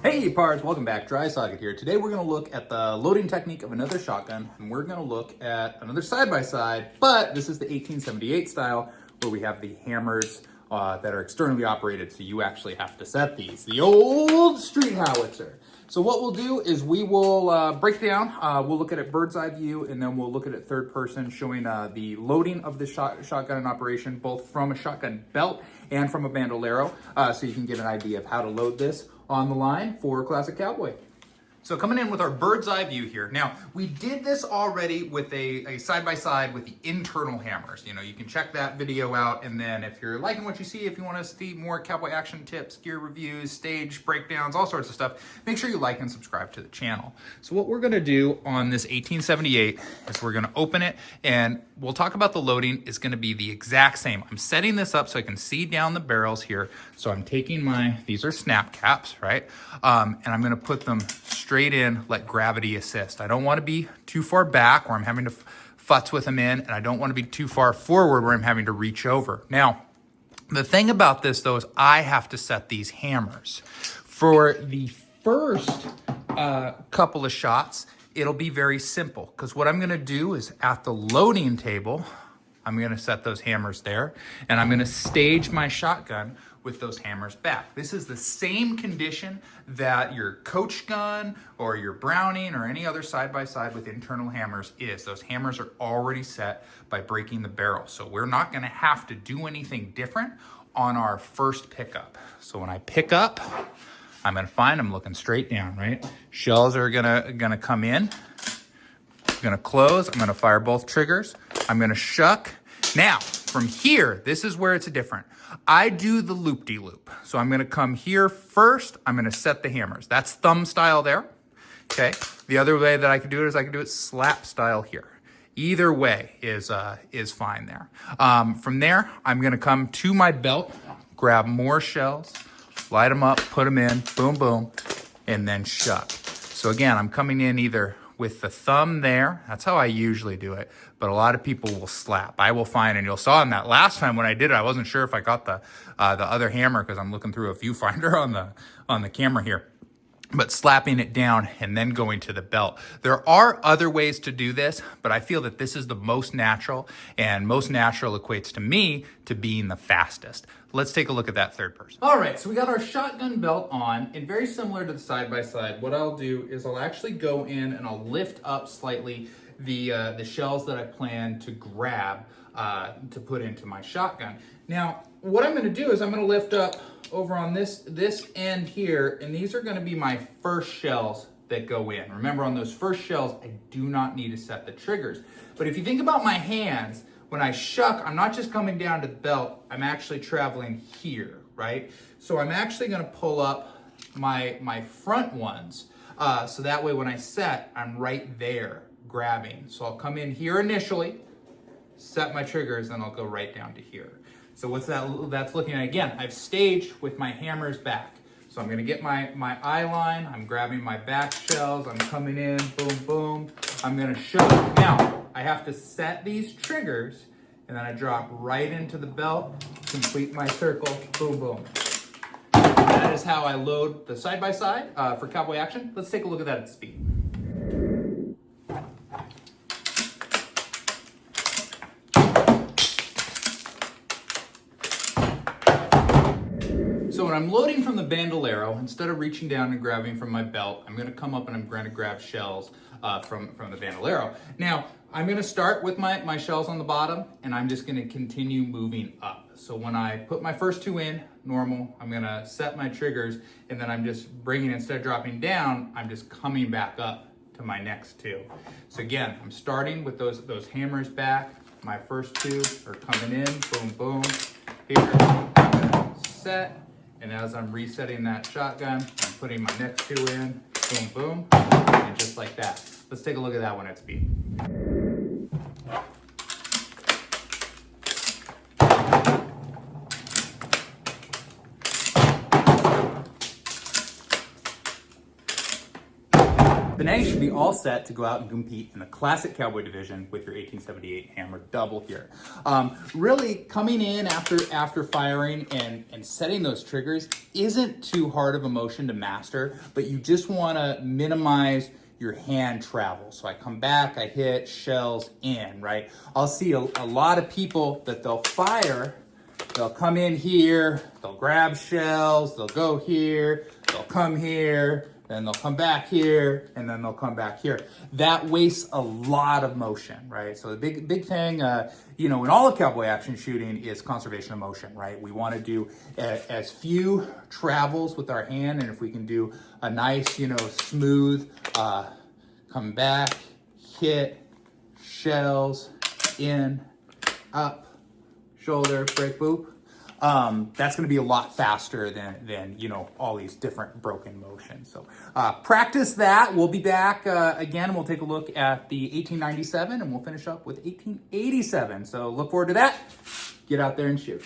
Hey pards, welcome back. Dry Socket here. Today we're going to look at the loading technique of another shotgun, and we're going to look at another side-by-side, but this is the 1878 style where we have the hammers that are externally operated, so you actually have to set these. The old street howitzer. So what we'll do is we will break down, we'll look at it bird's eye view, and then we'll look at it third person, showing the loading of the shotgun in operation, both from a shotgun belt and from a bandolero, so you can get an idea of how to load this on the line for Classic Cowboy. So coming in with our bird's eye view here. Now, we did this already with a side-by-side with the internal hammers. You know, you can check that video out, and then if you're liking what you see, if you want to see more Cowboy action tips, gear reviews, stage breakdowns, all sorts of stuff, make sure you like and subscribe to the channel. So what we're gonna do on this 1878 is we're gonna open it, and we'll talk about the loading. Is gonna be the exact same. I'm setting this up so I can see down the barrels here. So I'm taking these are snap caps, right? And I'm gonna put them straight in, let gravity assist. I don't want to be too far back where I'm having to futz with them in, and I don't want to be too far forward where I'm having to reach over. Now, the thing about this though is I have to set these hammers. For the first couple of shots, it'll be very simple because what I'm going to do is at the loading table, I'm going to set those hammers there, and I'm going to stage my shotgun with those hammers back. This is the same condition that your coach gun or your Browning or any other side-by-side with internal hammers is. Those hammers are already set by breaking the barrel. So we're not gonna have to do anything different on our first pickup. So when I pick up, I'm gonna find I'm looking straight down, right? Shells are gonna come in. I'm gonna close, I'm gonna fire both triggers. I'm gonna shuck. Now, from here, this is where it's different. I do the loop-de-loop. So I'm gonna come here first, I'm gonna set the hammers. That's thumb style there, okay? The other way that I could do it is I could do it slap style here. Either way is fine there. From there, I'm gonna come to my belt, grab more shells, light them up, put them in, boom, boom, and then shuck. So again, I'm coming in either with the thumb there. That's how I usually do it. But a lot of people will slap. I will find, and you'll saw in that last time when I did it, I wasn't sure if I got the other hammer because I'm looking through a viewfinder on the camera here. But slapping it down and then going to the belt. There are other ways to do this, but I feel that this is the most natural, and most natural equates to me to being the fastest. Let's take a look at that third person. All right, so we got our shotgun belt on, and very similar to the side-by-side, what I'll do is I'll actually go in and I'll lift up slightly the shells that I plan to grab to put into my shotgun. Now, what I'm gonna do is I'm gonna lift up over on this end here, and these are gonna be my first shells that go in. Remember, on those first shells, I do not need to set the triggers. But if you think about my hands, when I shuck, I'm not just coming down to the belt, I'm actually traveling here, right? So I'm actually gonna pull up my front ones, so that way when I set, I'm right there grabbing. So I'll come in here initially, set my triggers, then I'll go right down to here. So what's that's looking at? Again, I've staged with my hammers back. So I'm gonna get my eye line, I'm grabbing my back shells, I'm coming in, boom, boom. I'm gonna show. Now, I have to set these triggers, and then I drop right into the belt, complete my circle, boom, boom. That is how I load the side-by-side for Cowboy Action. Let's take a look at that at speed. So when I'm loading from the bandolero, instead of reaching down and grabbing from my belt, I'm gonna come up and I'm gonna grab shells from the bandolero. Now, I'm gonna start with my shells on the bottom, and I'm just gonna continue moving up. So when I put my first two in, normal, I'm gonna set my triggers, and then I'm just bringing, instead of dropping down, I'm just coming back up to my next two. So again, I'm starting with those hammers back. My first two are coming in, boom, boom. Here, I'm gonna set. And as I'm resetting that shotgun, I'm putting my next two in, boom, boom, and just like that. Let's take a look at that one at speed. But now you should be all set to go out and compete in the classic cowboy division with your 1878 hammer double here. Really coming in after firing and setting those triggers isn't too hard of a motion to master, but you just want to minimize your hand travel. So I come back, I hit, shells in, right? I'll see a lot of people that they'll fire, they'll come in here, they'll grab shells, they'll go here, they'll come here, then they'll come back here, and then they'll come back here. That wastes a lot of motion, right? So the big thing, in all of cowboy action shooting is conservation of motion, right? We want to do as few travels with our hand, and if we can do a nice, smooth, come back, hit, shells, in, up, shoulder, break, boop. That's going to be a lot faster than all these different broken motions. So practice that. We'll be back again. We'll take a look at the 1897 and we'll finish up with 1887. So look forward to that. Get out there and shoot.